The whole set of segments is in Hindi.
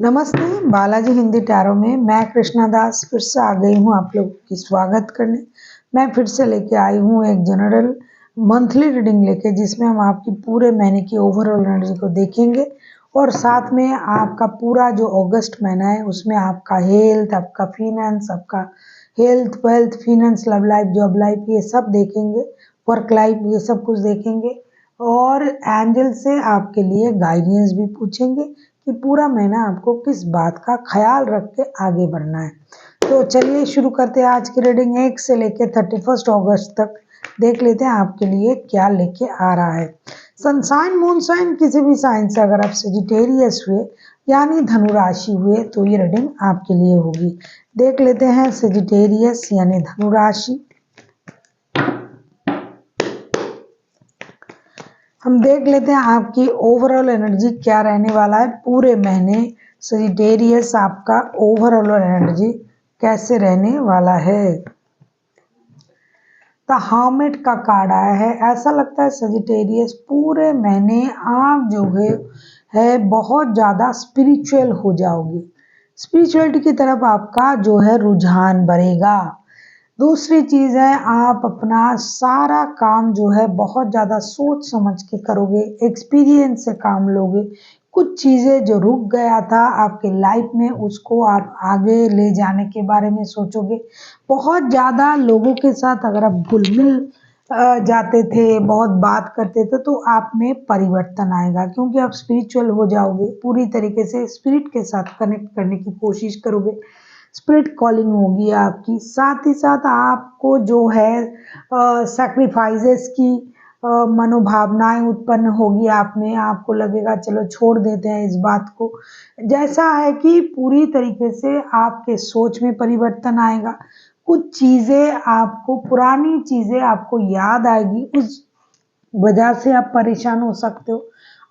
नमस्ते, बालाजी हिंदी टैरो में मैं कृष्णा दास फिर से आ गई हूँ आप लोग की स्वागत करने। मैं फिर से लेके आई हूँ एक जनरल मंथली रीडिंग लेके, जिसमें हम आपकी पूरे महीने की ओवरऑल एनर्जी को देखेंगे और साथ में आपका पूरा जो अगस्त महीना है उसमें आपका हेल्थ, आपका फिनेंस, आपका health, wealth, finance, love life, job life, ये सब देखेंगे, वर्क लाइफ, ये सब कुछ देखेंगे और एंजल से आपके लिए गाइडेंस भी पूछेंगे कि पूरा महीना आपको किस बात का ख्याल रख के आगे बढ़ना है। तो चलिए शुरू करते हैं आज की रीडिंग। 1 से लेकर 31 अगस्त तक देख लेते हैं आपके लिए क्या लेके आ रहा है। सनसाइन, मून साइन, किसी भी साइन से अगर आप सेजिटेरियस हुए यानी धनु राशि हुए तो ये रीडिंग आपके लिए होगी। देख लेते हैं सेजिटेरियस यानी धनु राशि। हम देख लेते हैं आपकी ओवरऑल एनर्जी क्या रहने वाला है पूरे महीने। सेजिटेरियस आपका ओवरऑल एनर्जी कैसे रहने वाला है। द हर्मिट का कार्ड आया है। ऐसा लगता है सेजिटेरियस पूरे महीने आप जो है बहुत ज़्यादा स्पिरिचुअल हो जाओगे। स्पिरिचुअलिटी की तरफ आपका जो है रुझान बढ़ेगा। दूसरी चीज़ है, आप अपना सारा काम जो है बहुत ज़्यादा सोच समझ के करोगे, एक्सपीरियंस से काम लोगे। कुछ चीज़ें जो रुक गया था आपके लाइफ में उसको आप आगे ले जाने के बारे में सोचोगे। बहुत ज़्यादा लोगों के साथ अगर आप घुल मिल जाते थे, बहुत बात करते थे, तो आप में परिवर्तन आएगा क्योंकि आप स्पिरिचुअल हो जाओगे। पूरी तरीके से स्पिरिट के साथ कनेक्ट करने की कोशिश करोगे। स्पिरिट कॉलिंग होगी आपकी। साथ ही साथ आपको जो है सैक्रिफाइसेस की मनोभावनाएं उत्पन्न होगी आप में। आपको लगेगा चलो छोड़ देते हैं इस बात को। जैसा है कि पूरी तरीके से आपके सोच में परिवर्तन आएगा। कुछ चीज़ें आपको, पुरानी चीज़ें आपको याद आएगी, उस वजह से आप परेशान हो सकते हो।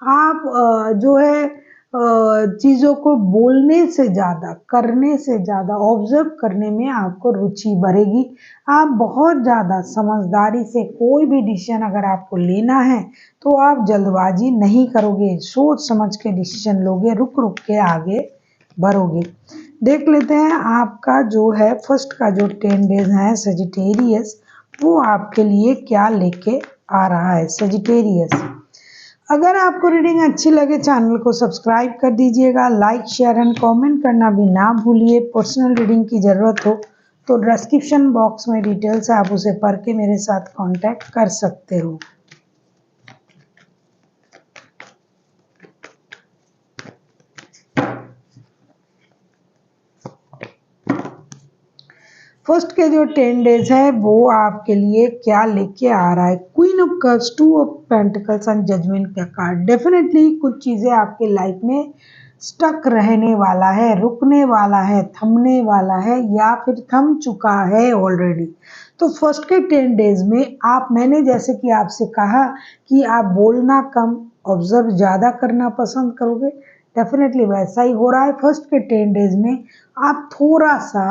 आप जो है चीज़ों को बोलने से ज़्यादा, करने से ज़्यादा ऑब्जर्व करने में आपको रुचि बढ़ेगी। आप बहुत ज़्यादा समझदारी से कोई भी डिसीजन अगर आपको लेना है तो आप जल्दबाजी नहीं करोगे, सोच समझ के डिसीजन लोगे, रुक रुक के आगे बढ़ोगे। देख लेते हैं आपका जो है फर्स्ट का जो 10 डेज है सेजिटेरियस, वो आपके लिए क्या लेके आ रहा है। सेजिटेरियस, अगर आपको रीडिंग अच्छी लगे चैनल को सब्सक्राइब कर दीजिएगा, लाइक, शेयर एंड कमेंट करना भी ना भूलिए। पर्सनल रीडिंग की ज़रूरत हो तो डिस्क्रिप्शन बॉक्स में डिटेल्स है, आप उसे पढ़ के मेरे साथ कांटेक्ट कर सकते हो। फर्स्ट के जो 10 डेज है वो आपके लिए क्या लेके आ रहा है। Queen of cups, 2 of pentacles and judgement का कार्ड। डेफिनेटली कुछ चीज़ें आपके लाइफ में स्टक रहने वाला है, रुकने वाला है, थमने वाला है या फिर थम चुका है ऑलरेडी। तो फर्स्ट के 10 डेज में मैंने जैसे कि आपसे कहा कि आप बोलना कम, ऑब्जर्व ज़्यादा करना पसंद करोगे। डेफिनेटली वैसा ही हो रहा है। फर्स्ट के 10 डेज में आप थोड़ा सा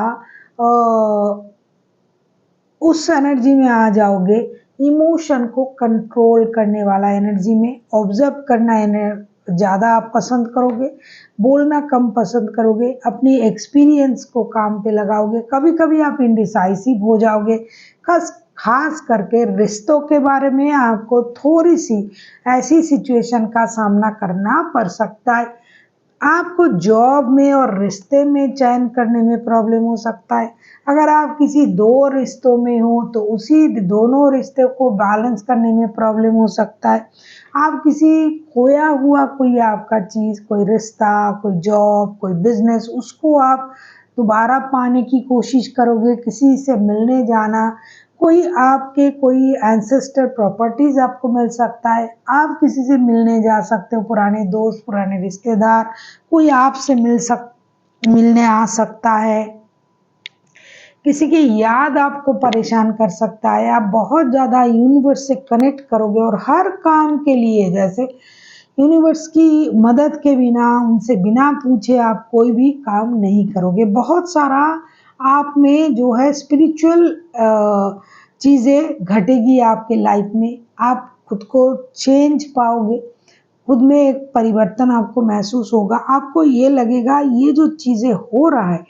उस एनर्जी में आ जाओगे, इमोशन को कंट्रोल करने वाला एनर्जी में। ऑब्जर्व करना ज़्यादा आप पसंद करोगे, बोलना कम पसंद करोगे, अपनी एक्सपीरियंस को काम पे लगाओगे। कभी कभी आप इंडिसाइसिव हो जाओगे। खास करके रिश्तों के बारे में आपको थोड़ी सी ऐसी सिचुएशन का सामना करना पड़ सकता है। आपको जॉब में और रिश्ते में चयन करने में प्रॉब्लम हो सकता है। अगर आप किसी 2 रिश्तों में हो तो उसी दोनों रिश्ते को बैलेंस करने में प्रॉब्लम हो सकता है। आप किसी खोया हुआ कोई आपका चीज़, कोई रिश्ता, कोई जॉब, कोई बिजनेस, उसको आप दोबारा पाने की कोशिश करोगे। किसी से मिलने जाना, कोई एंसेस्टर प्रॉपर्टीज आपको मिल सकता है। आप किसी से मिलने जा सकते हो, पुराने दोस्त, पुराने रिश्तेदार, कोई आपसे मिलने आ सकता है। किसी की याद आपको परेशान कर सकता है। आप बहुत ज़्यादा यूनिवर्स से कनेक्ट करोगे और हर काम के लिए जैसे यूनिवर्स की मदद के बिना, उनसे बिना पूछे आप कोई भी काम नहीं करोगे। बहुत सारा आप में जो है स्पिरिचुअल चीज़ें घटेगी आपके लाइफ में। आप खुद को चेंज पाओगे। खुद में एक परिवर्तन आपको महसूस होगा। आपको ये लगेगा ये जो चीज़ें हो रहा है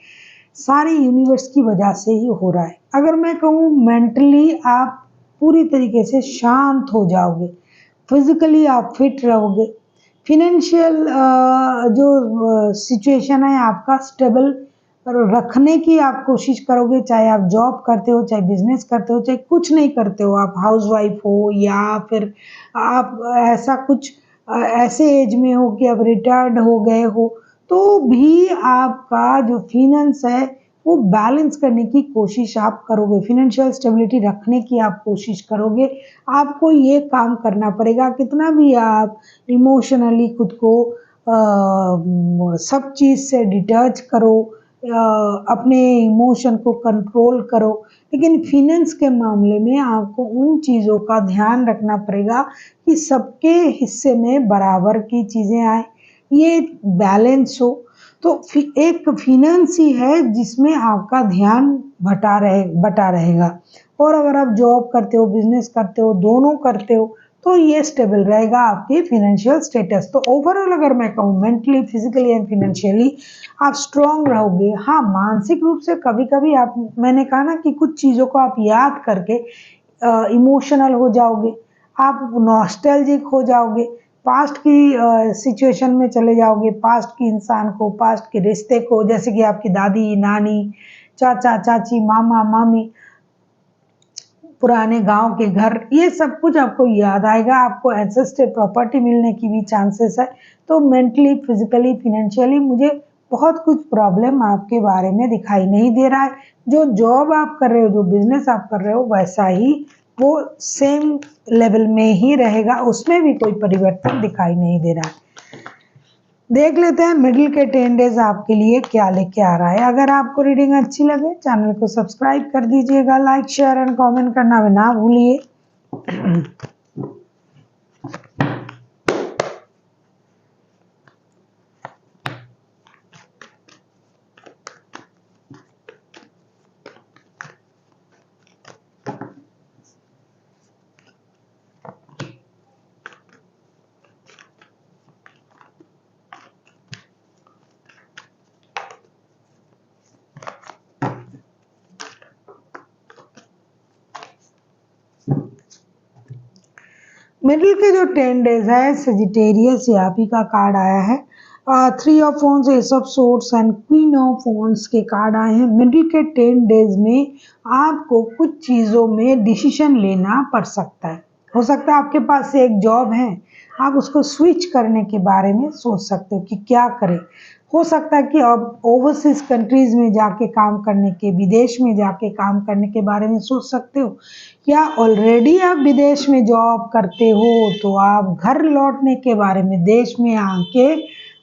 सारी यूनिवर्स की वजह से ही हो रहा है। अगर मैं कहूँ मेंटली आप पूरी तरीके से शांत हो जाओगे, फिजिकली आप फिट रहोगे, फिनेंशियल जो सिचुएशन है आपका स्टेबल रखने की आप कोशिश करोगे, चाहे आप जॉब करते हो, चाहे बिजनेस करते हो, चाहे कुछ नहीं करते हो, आप हाउसवाइफ हो या फिर आप ऐसा कुछ ऐसे एज में हो कि अब रिटायर्ड हो गए हो, तो भी आपका जो फिनेंस है वो बैलेंस करने की कोशिश आप करोगे, फाइनेंशियल स्टेबिलिटी रखने की आप कोशिश करोगे। आपको ये काम करना पड़ेगा, कितना भी आप इमोशनली खुद को सब चीज़ से डिटैच करो, अपने इमोशन को कंट्रोल करो, लेकिन फिनेंस के मामले में आपको उन चीज़ों का ध्यान रखना पड़ेगा कि सबके हिस्से में बराबर की चीज़ें आए, ये बैलेंस हो। तो एक फिनेंस ही है जिसमें आपका ध्यान बटा रहेगा। और अगर आप जॉब करते हो, बिजनेस करते हो, दोनों करते हो, तो ये स्टेबल रहेगा आपकी फिनेंशियल स्टेटस। तो ओवरऑल अगर मैं कहूँ मेंटली, फिजिकली एंड फिनेंशियली आप स्ट्रांग रहोगे। हाँ, मानसिक रूप से कभी कभी आप, मैंने कहा ना कि कुछ चीज़ों को आप याद करके इमोशनल हो जाओगे, आप नॉस्टैल्जिक हो जाओगे, पास्ट की सिचुएशन में चले जाओगे, पास्ट की इंसान को, पास्ट के रिश्ते को, जैसे कि आपकी दादी नानी, चाचा चाची, मामा मामी, पुराने गांव के घर, ये सब कुछ आपको याद आएगा। आपको एंसेस्टर प्रॉपर्टी मिलने की भी चांसेस है। तो मेंटली, फिजिकली, फिनेंशियली मुझे बहुत कुछ प्रॉब्लम आपके बारे में दिखाई नहीं दे रहा है। जो जॉब आप कर रहे हो, जो बिजनेस आप कर रहे हो, वैसा ही वो सेम लेवल में ही रहेगा, उसमें भी कोई परिवर्तन दिखाई नहीं दे रहा है। देख लेते हैं मिडिल के 10 डेज आपके लिए क्या लेके आ रहा है। अगर आपको रीडिंग अच्छी लगे चैनल को सब्सक्राइब कर दीजिएगा, लाइक शेयर एंड कमेंट करना भी ना भूलिए। मिडिल के जो 10 डेज है, सजिटेरियस यहाँ का कार्ड आया है। 3 of phones, S of swords and queen of phones के कार्ड आए हैं। मिडिल के 10 डेज में आपको कुछ चीज़ों में डिसीजन लेना पड़ सकता है। हो सकता है आपके पास एक जॉब है, आप उसको स्विच करने के बारे में सोच सकते हो कि क्या करें। हो सकता है कि अब ओवरसीज कंट्रीज में जाके काम करने के, विदेश में जाके काम करने के बारे में सोच सकते हो, या ऑलरेडी आप विदेश में जॉब करते हो तो आप घर लौटने के बारे में, देश में आके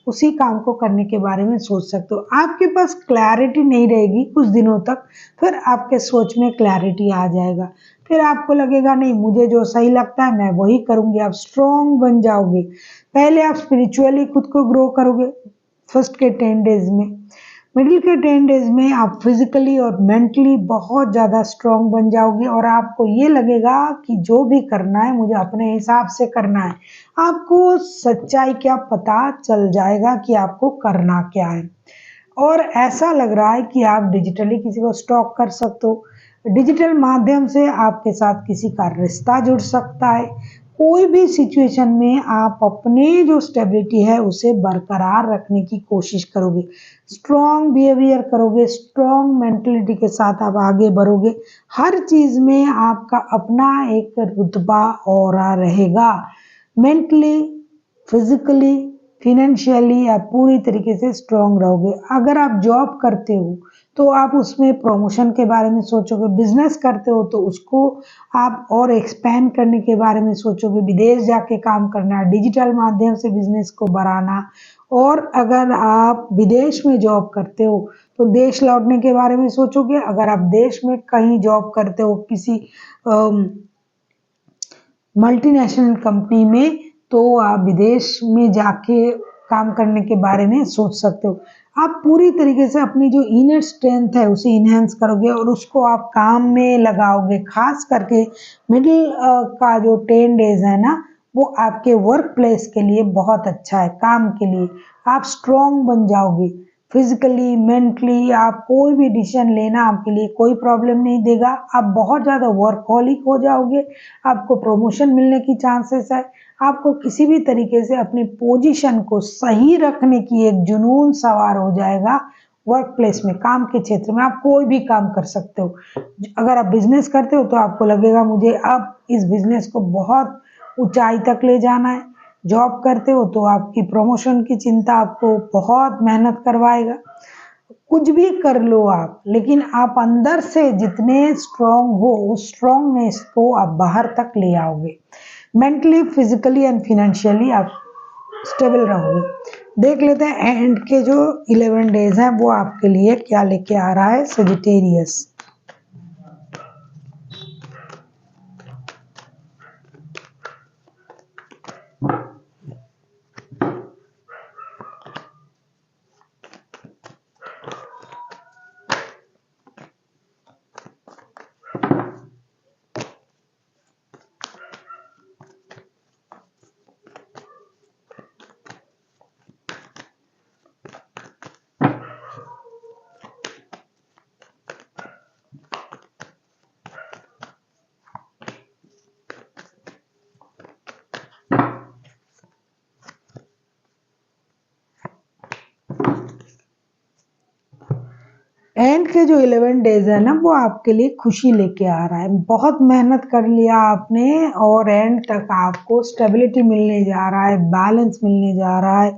उसी काम को करने के बारे में सोच सकते हो। आपके पास क्लैरिटी नहीं रहेगी कुछ दिनों तक, फिर आपके सोच में क्लैरिटी आ जाएगा, फिर आपको लगेगा नहीं, मुझे जो सही लगता है मैं वही करूँगी। आप स्ट्रॉन्ग बन जाओगे। पहले आप स्पिरिचुअली खुद को ग्रो करोगे फर्स्ट के 10 डेज में। मिडिल के 10 डेज में आप फिजिकली और मेंटली बहुत ज़्यादा स्ट्रॉन्ग बन जाओगे और आपको ये लगेगा कि जो भी करना है मुझे अपने हिसाब से करना है। आपको सच्चाई क्या पता चल जाएगा कि आपको करना क्या है। और ऐसा लग रहा है कि आप डिजिटली किसी को स्टॉक कर सकते हो, डिजिटल माध्यम से आपके साथ किसी का रिश्ता जुड़ सकता है। कोई भी सिचुएशन में आप अपने जो स्टेबिलिटी है उसे बरकरार रखने की कोशिश करोगे, स्ट्रॉन्ग बिहेवियर करोगे, स्ट्रॉन्ग मेंटलिटी के साथ आप आगे बढ़ोगे। हर चीज़ में आपका अपना एक रुतबा ऑरा रहेगा। मेंटली, फिजिकली, फिनेंशियली आप पूरी तरीके से स्ट्रॉन्ग रहोगे। अगर आप जॉब करते हो तो आप उसमें प्रमोशन के बारे में सोचोगे, बिजनेस करते हो तो उसको आप और एक्सपेंड करने के बारे में सोचोगे, विदेश जाके काम करना, डिजिटल माध्यम से बिजनेस को बढ़ाना। और अगर आप विदेश में जॉब करते हो तो देश लौटने के बारे में सोचोगे। अगर आप देश में कहीं जॉब करते हो किसी मल्टीनेशनल कंपनी में, तो आप विदेश में जाके काम करने के बारे में सोच सकते हो। आप पूरी तरीके से अपनी जो इनर स्ट्रेंथ है उसे इन्हेंस करोगे और उसको आप काम में लगाओगे। खास करके मिडिल का जो 10 डेज है ना, वो आपके वर्क प्लेस के लिए बहुत अच्छा है। काम के लिए आप स्ट्रॉन्ग बन जाओगे, फिजिकली मेंटली आप कोई भी डिसीजन लेना आपके लिए कोई प्रॉब्लम नहीं देगा। आप बहुत ज़्यादा वर्कहॉलिक हो जाओगे, आपको प्रमोशन मिलने की चांसेस है। आपको किसी भी तरीके से अपनी पोजीशन को सही रखने की एक जुनून सवार हो जाएगा। वर्क प्लेस में, काम के क्षेत्र में आप कोई भी काम कर सकते हो। अगर आप बिजनेस करते हो तो आपको लगेगा मुझे अब इस बिजनेस को बहुत ऊंचाई तक ले जाना है। जॉब करते हो तो आपकी प्रमोशन की चिंता आपको बहुत मेहनत करवाएगा। कुछ भी कर लो आप, लेकिन आप अंदर से जितने स्ट्रांग हो उस स्ट्रांगनेस को आप बाहर तक ले आओगे। मेंटली, फिजिकली एंड फिनेंशियली आप स्टेबल रहोगे। देख लेते हैं एंड के जो 11 डेज हैं वो आपके लिए क्या लेके आ रहा है सजिटेरियस। एंड के जो 11 डेज है ना वो आपके लिए खुशी लेके आ रहा है। बहुत मेहनत कर लिया आपने और एंड तक आपको स्टेबिलिटी मिलने जा रहा है, बैलेंस मिलने जा रहा है।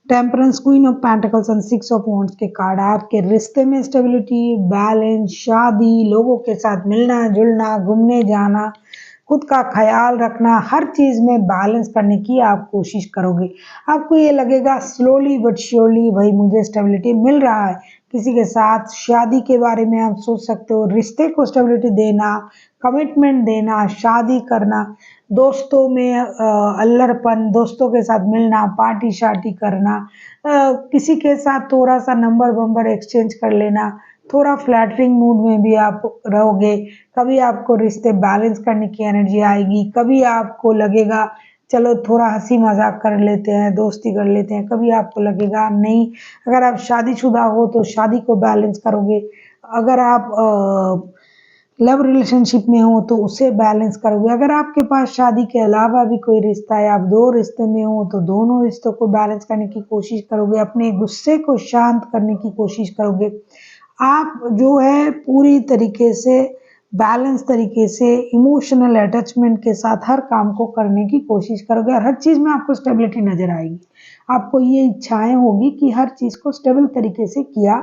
Temperance, queen of pentacles and 6 of wands के कार्ड, आपके रिश्ते में स्टेबिलिटी, बैलेंस, शादी, लोगों के साथ मिलना जुलना, घूमने जाना, खुद का ख्याल रखना, हर चीज में बैलेंस करने की आप कोशिश करोगे। आपको ये लगेगा स्लोली बट श्योरली भाई मुझे स्टेबिलिटी मिल रहा है। किसी के साथ शादी के बारे में आप सोच सकते हो, रिश्ते को स्टेबिलिटी देना, कमिटमेंट देना, शादी करना, दोस्तों में अल्लड़पन, दोस्तों के साथ मिलना, पार्टी शार्टी करना, किसी के साथ थोड़ा सा नंबर वंबर एक्सचेंज कर लेना, थोड़ा फ्लैटरिंग मूड में भी आप रहोगे। कभी आपको रिश्ते बैलेंस करने की एनर्जी आएगी, कभी आपको लगेगा चलो थोड़ा हंसी मजाक कर लेते हैं, दोस्ती कर लेते हैं, कभी आपको लगेगा नहीं। अगर आप शादीशुदा हो तो शादी को बैलेंस करोगे, अगर आप लव रिलेशनशिप में हो तो उसे बैलेंस करोगे, अगर आपके पास शादी के अलावा भी कोई रिश्ता है, आप दो रिश्ते में हो तो दोनों रिश्तों को बैलेंस करने की कोशिश करोगे, अपने गुस्से को शांत करने की कोशिश करोगे। आप जो है पूरी तरीके से बैलेंस तरीके से इमोशनल अटैचमेंट के साथ हर काम को करने की कोशिश करोगे और हर चीज में आपको स्टेबिलिटी नजर आएगी। आपको ये इच्छाएं होगी कि हर चीज को स्टेबल तरीके से किया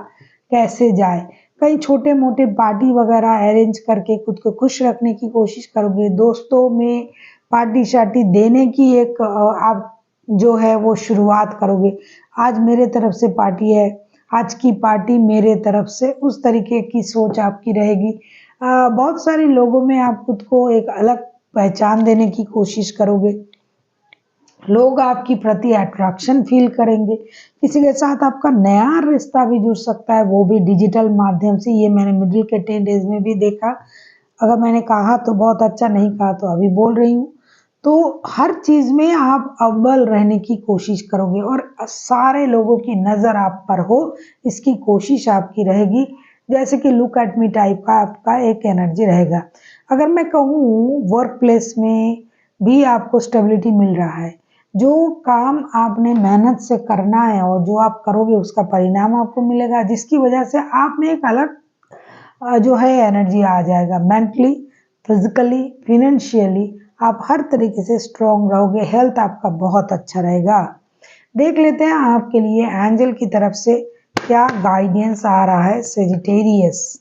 कैसे जाए। कई छोटे मोटे पार्टी वगैरह अरेंज करके खुद को खुश रखने की कोशिश करोगे। दोस्तों में पार्टी शार्टी देने की एक आप जो है वो शुरुआत करोगे। आज मेरे तरफ से पार्टी है, आज की पार्टी मेरे तरफ से, उस तरीके की सोच आपकी रहेगी। बहुत सारे लोगों में आप खुद को एक अलग पहचान देने की कोशिश करोगे। लोग आपकी प्रति अट्रैक्शन फील करेंगे। किसी के साथ आपका नया रिश्ता भी जुड़ सकता है, वो भी डिजिटल माध्यम से। ये मैंने मिडिल के 10 डेज में भी देखा। अगर मैंने कहा तो बहुत अच्छा, नहीं कहा तो अभी बोल रही हूँ। तो हर चीज में आप अव्वल रहने की कोशिश करोगे और सारे लोगों की नजर आप पर हो, इसकी कोशिश आपकी रहेगी। जैसे कि लुक एट मी टाइप का आपका एक एनर्जी रहेगा। अगर मैं कहूँ वर्क प्लेस में भी आपको स्टेबिलिटी मिल रहा है। जो काम आपने मेहनत से करना है और जो आप करोगे उसका परिणाम आपको मिलेगा, जिसकी वजह से आप में एक अलग जो है एनर्जी आ जाएगा। मेंटली, फिजिकली, फिनेंशियली आप हर तरीके से स्ट्रांग रहोगे। हेल्थ आपका बहुत अच्छा रहेगा। देख लेते हैं आपके लिए एंजल की तरफ से क्या गाइडेंस आ रहा है Sagittarius.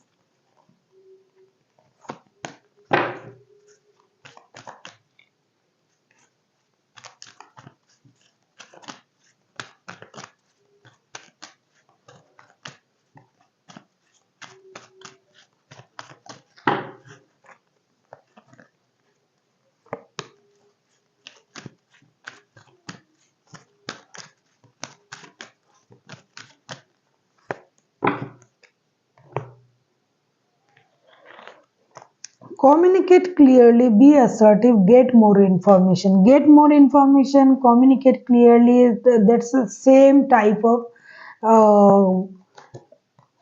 communicate clearly, be assertive, get more information. Get more information, communicate clearly, that's the same type of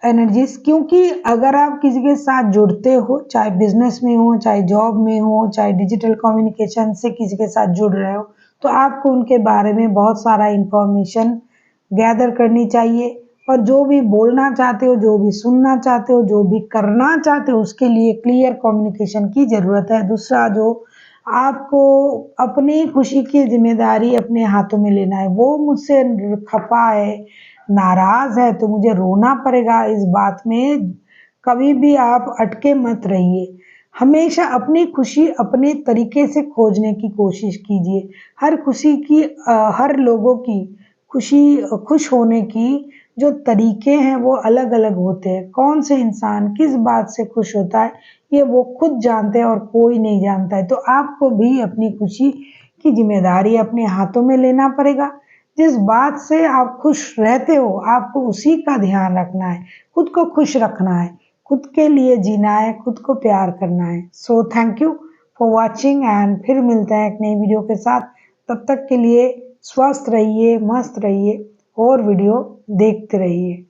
energies. क्योंकि अगर आप किसी के साथ जुड़ते हो, चाहे बिजनेस में हो, चाहे जॉब में हो, चाहे डिजिटल कम्युनिकेशन से किसी के साथ जुड़ रहे हो, तो आपको उनके बारे में बहुत सारा इंफॉर्मेशन गैदर करनी चाहिए। और जो भी बोलना चाहते हो, जो भी सुनना चाहते हो, जो भी करना चाहते हो, उसके लिए क्लियर कम्युनिकेशन की ज़रूरत है। दूसरा, जो आपको अपनी खुशी की जिम्मेदारी अपने हाथों में लेना है। वो मुझसे खफा है, नाराज है, तो मुझे रोना पड़ेगा, इस बात में कभी भी आप अटके मत रहिए। हमेशा अपनी खुशी अपने तरीके से खोजने की कोशिश कीजिए। हर खुशी की हर लोगों की खुश होने की जो तरीके हैं वो अलग अलग होते हैं। कौन से इंसान किस बात से खुश होता है, ये वो खुद जानते हैं और कोई नहीं जानता है। तो आपको भी अपनी खुशी की जिम्मेदारी अपने हाथों में लेना पड़ेगा। जिस बात से आप खुश रहते हो, आपको उसी का ध्यान रखना है, खुद को खुश रखना है, खुद के लिए जीना है, खुद को प्यार करना है। So thank you for watching, and फिर मिलते हैं एक नई वीडियो के साथ। तब तक के लिए स्वस्थ रहिए, मस्त रहिए और वीडियो देखते रहिए।